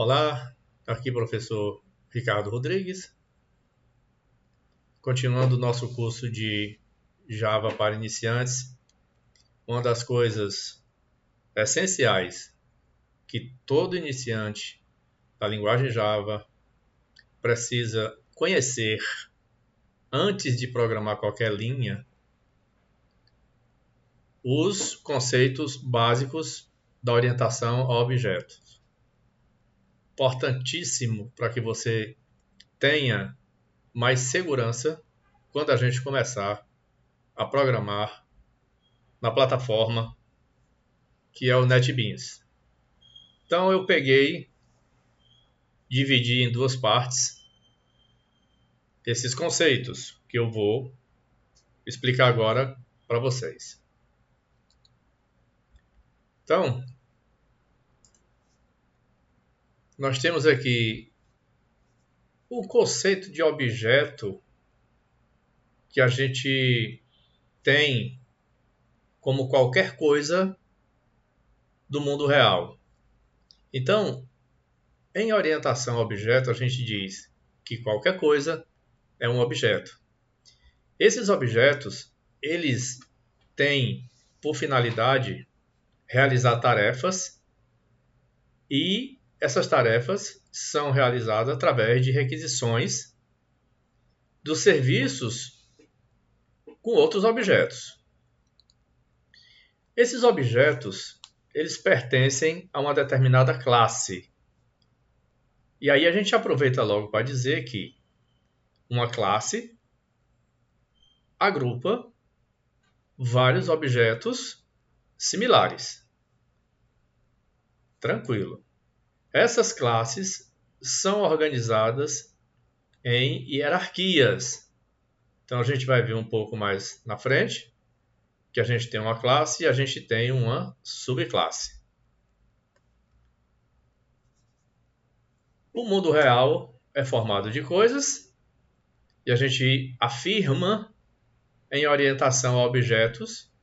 Olá, aqui professor Ricardo Rodrigues, continuando o nosso curso de Java para iniciantes. Uma das coisas essenciais que todo iniciante da linguagem Java precisa conhecer antes de programar qualquer linha, os conceitos básicos da orientação a objetos. Importantíssimo para que você tenha mais segurança quando a gente começar a programar na plataforma que é o NetBeans. Então eu dividi em duas partes esses conceitos que eu vou explicar agora para vocês. Então, nós temos aqui o conceito de objeto que a gente tem como qualquer coisa do mundo real. Então, em orientação a objeto, a gente diz que qualquer coisa é um objeto. Esses objetos, eles têm por finalidade realizar tarefas e essas tarefas são realizadas através de requisições dos serviços com outros objetos. Esses objetos, eles pertencem a uma determinada classe. E aí a gente aproveita logo para dizer que uma classe agrupa vários objetos similares. Tranquilo. Essas classes são organizadas em hierarquias. Então a gente vai ver um pouco mais na frente que a gente tem uma classe e a gente tem uma subclasse. O mundo real é formado de coisas e a gente afirma em orientação a objetos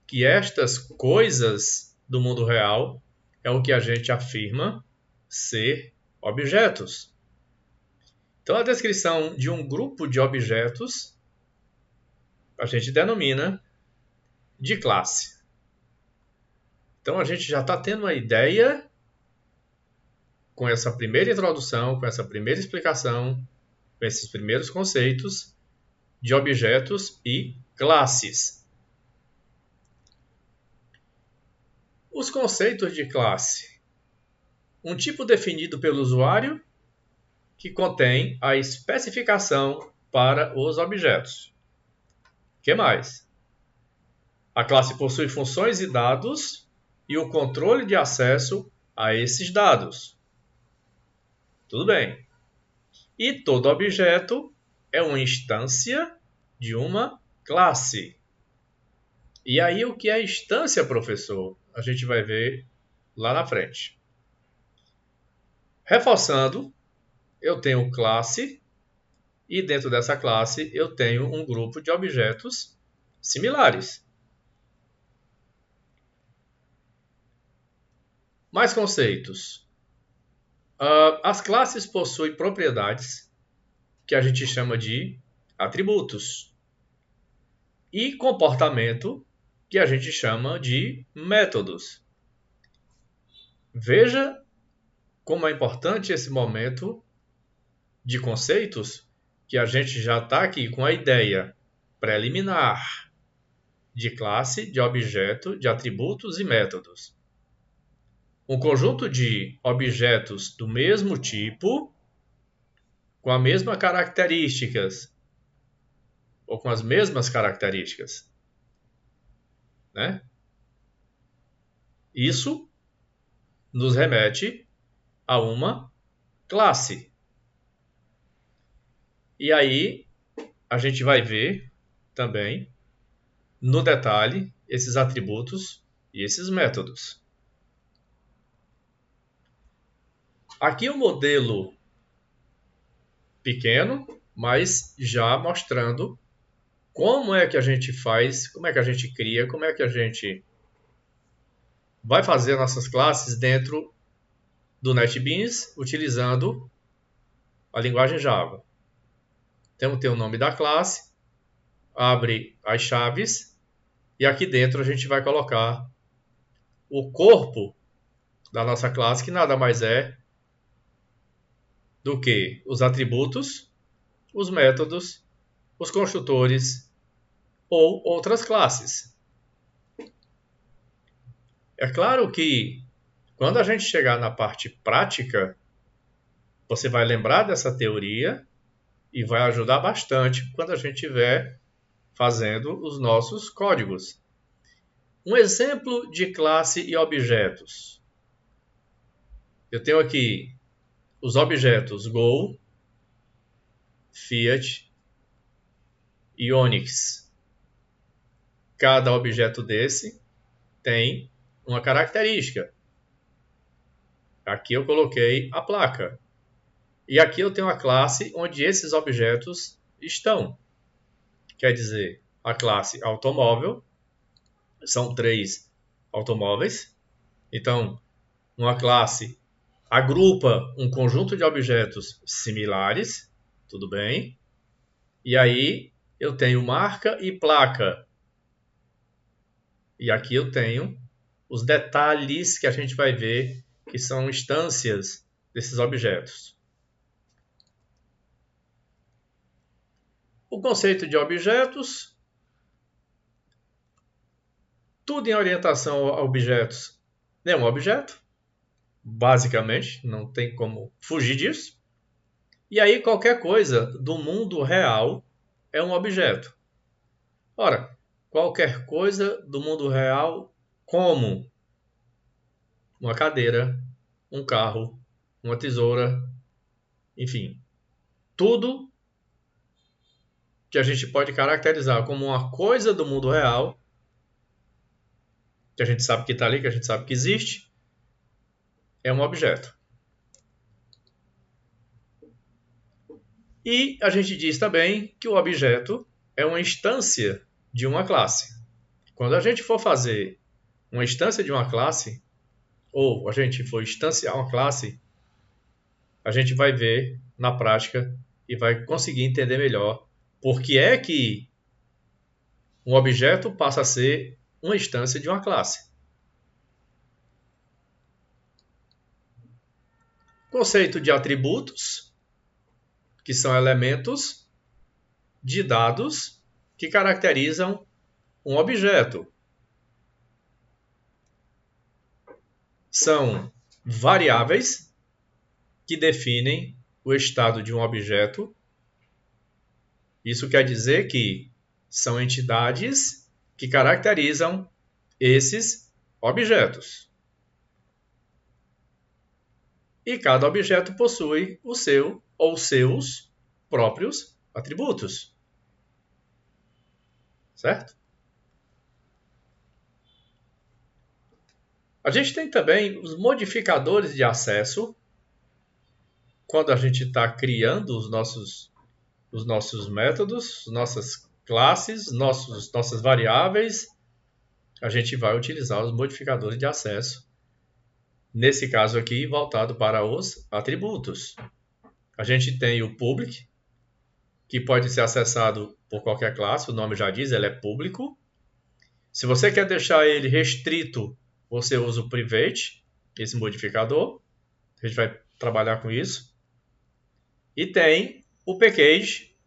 que estas coisas do mundo real é o que a gente afirma ser objetos. Então, a descrição de um grupo de objetos a gente denomina de classe. Então, a gente já está tendo uma ideia com essa primeira introdução, com essa primeira explicação, com esses primeiros conceitos de objetos e classes. Os conceitos de classe. Um tipo definido pelo usuário que contém a especificação para os objetos. O que mais? A classe possui funções e dados e o controle de acesso a esses dados. Tudo bem. E todo objeto é uma instância de uma classe. E aí o que é instância, professor? A gente vai ver lá na frente. Reforçando, eu tenho classe e dentro dessa classe eu tenho um grupo de objetos similares. Mais conceitos. As classes possuem propriedades que a gente chama de atributos e comportamento que a gente chama de métodos. Veja como é importante esse momento de conceitos que a gente já está aqui com a ideia preliminar de classe, de objeto, de atributos e métodos. Um conjunto de objetos do mesmo tipo, com as mesmas características, ou com as mesmas características, né? Isso nos remete a uma classe. E aí a gente vai ver também no detalhe esses atributos e esses métodos. Aqui o modelo pequeno, mas já mostrando como é que a gente faz, como é que a gente cria, como é que a gente vai fazer nossas classes dentro do NetBeans utilizando a linguagem Java. Então tem o nome da classe, abre as chaves e aqui dentro a gente vai colocar o corpo da nossa classe, que nada mais é do que os atributos, os métodos, os construtores ou outras classes. É claro que quando a gente chegar na parte prática, você vai lembrar dessa teoria e vai ajudar bastante quando a gente estiver fazendo os nossos códigos. Um exemplo de classe e objetos. Eu tenho aqui os objetos Go, Fiat e Onix. Cada objeto desse tem uma característica. Aqui eu coloquei a placa. E aqui eu tenho a classe onde esses objetos estão. Quer dizer, a classe automóvel, são 3 automóveis. Então, uma classe agrupa um conjunto de objetos similares, tudo bem? E aí eu tenho marca e placa. E aqui eu tenho os detalhes que a gente vai ver que são instâncias desses objetos. O conceito de objetos. Tudo em orientação a objetos é um objeto, basicamente, não tem como fugir disso. E aí qualquer coisa do mundo real é um objeto. Ora, qualquer coisa do mundo real como uma cadeira, um carro, uma tesoura, enfim, tudo que a gente pode caracterizar como uma coisa do mundo real, que a gente sabe que está ali, que a gente sabe que existe, é um objeto. E a gente diz também que o objeto é uma instância de uma classe. Quando a gente for fazer uma instância de uma classe, ou a gente for instanciar uma classe, a gente vai ver na prática e vai conseguir entender melhor por que é que um objeto passa a ser uma instância de uma classe. Conceito de atributos, que são elementos de dados que caracterizam um objeto. São variáveis que definem o estado de um objeto. Isso quer dizer que são entidades que caracterizam esses objetos. E cada objeto possui o seu ou seus próprios atributos. Certo? A gente tem também os modificadores de acesso. Quando a gente está criando os nossos métodos, nossas classes, nossas variáveis, a gente vai utilizar os modificadores de acesso. Nesse caso aqui, voltado para os atributos. A gente tem o public, que pode ser acessado por qualquer classe, o nome já diz, ele é público. Se você quer deixar ele restrito, você usa o private, esse modificador. A gente vai trabalhar com isso. E tem o package,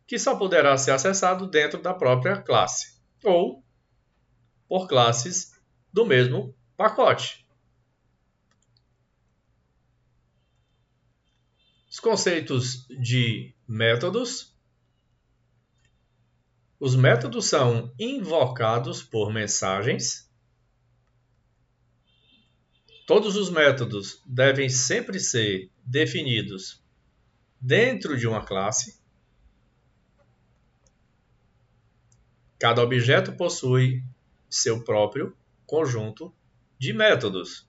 que só poderá ser acessado dentro da própria classe, ou por classes do mesmo pacote. Os conceitos de métodos. Os métodos são invocados por mensagens. Todos os métodos devem sempre ser definidos dentro de uma classe. Cada objeto possui seu próprio conjunto de métodos.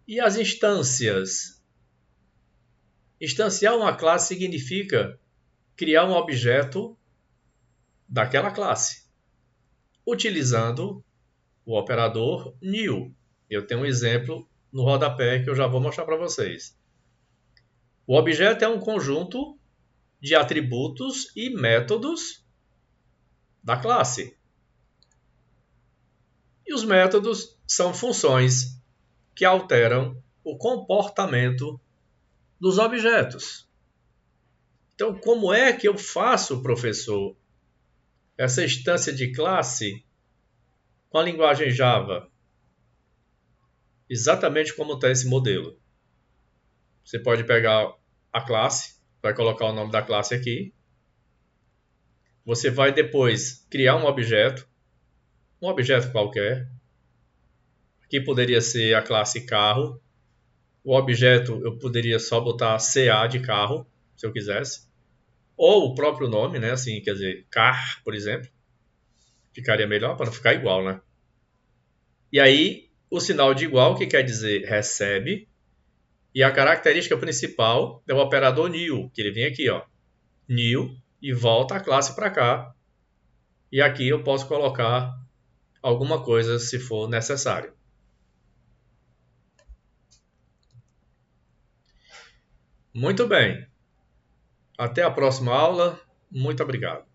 E as instâncias? Instanciar uma classe significa criar um objeto daquela classe, utilizando o operador new. Eu tenho um exemplo no rodapé que eu já vou mostrar para vocês. O objeto é um conjunto de atributos e métodos da classe. E os métodos são funções que alteram o comportamento dos objetos. Então, como é que eu faço, professor, essa instância de classe com a linguagem Java? Exatamente como está esse modelo. Você pode pegar a classe, vai colocar o nome da classe aqui. Você vai depois criar um objeto qualquer. Aqui poderia ser a classe carro. O objeto eu poderia só botar CA de carro, se eu quisesse. Ou o próprio nome, né? Assim, quer dizer, car, por exemplo. Ficaria melhor para não ficar igual, né? E aí, o sinal de igual, que quer dizer recebe. E a característica principal é o operador new, que ele vem aqui, ó. New, e volta a classe para cá. E aqui eu posso colocar alguma coisa se for necessário. Muito bem. Até a próxima aula. Muito obrigado.